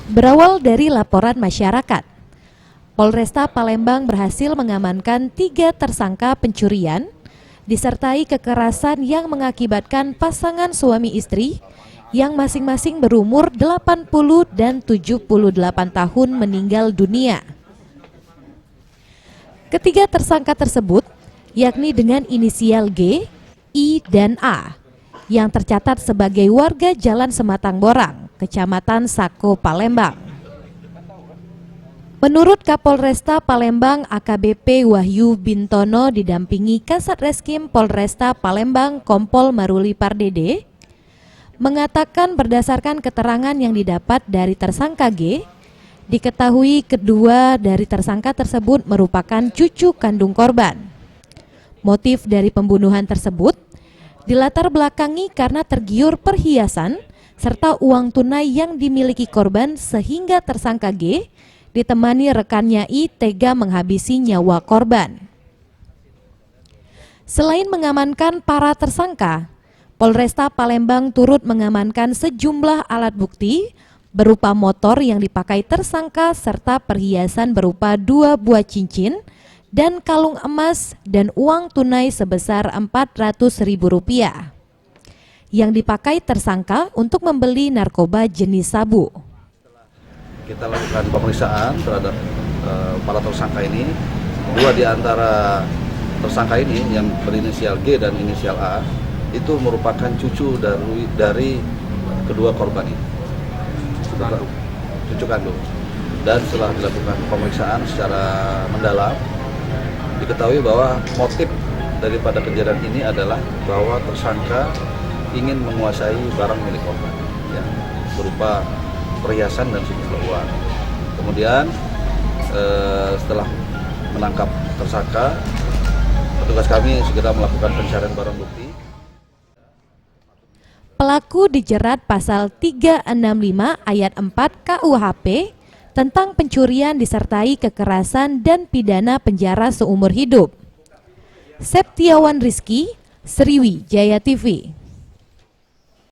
Berawal dari laporan masyarakat, Polresta Palembang berhasil mengamankan 3 tersangka pencurian disertai kekerasan yang mengakibatkan pasangan suami istri yang masing-masing berumur 80 dan 78 tahun meninggal dunia. Ketiga tersangka tersebut yakni dengan inisial G, I, dan A yang tercatat sebagai warga Jalan Sematang Borang, Kecamatan Sako, Palembang. Menurut Kapolresta Palembang AKBP Wahyu Bintono didampingi Kasat Reskrim Polresta Palembang Kompol Maruli Pardede, mengatakan berdasarkan keterangan yang didapat dari tersangka G, diketahui kedua dari tersangka tersebut merupakan cucu kandung korban. Motif dari pembunuhan tersebut dilatar belakangi karena tergiur perhiasan serta uang tunai yang dimiliki korban sehingga tersangka G ditemani rekannya I tega menghabisi nyawa korban. Selain mengamankan para tersangka, Polresta Palembang turut mengamankan sejumlah alat bukti berupa motor yang dipakai tersangka serta perhiasan berupa 2 buah cincin dan kalung emas dan uang tunai sebesar Rp400.000 yang dipakai tersangka untuk membeli narkoba jenis sabu. Kita lakukan pemeriksaan terhadap para tersangka ini. 2 di antara tersangka ini yang berinisial G dan inisial A itu merupakan cucu dari kedua korban ini, cucu kandung. Dan setelah dilakukan pemeriksaan secara mendalam, diketahui bahwa motif daripada kejadian ini adalah bahwa tersangka ingin menguasai barang milik korban, ya, berupa perhiasan dan sejumlah uang. Kemudian setelah menangkap tersangka, petugas kami segera melakukan pencarian barang bukti. Pelaku dijerat pasal 365 ayat 4 KUHP tentang pencurian disertai kekerasan dan pidana penjara seumur hidup. Septiawan Rizky, Sriwijaya TV.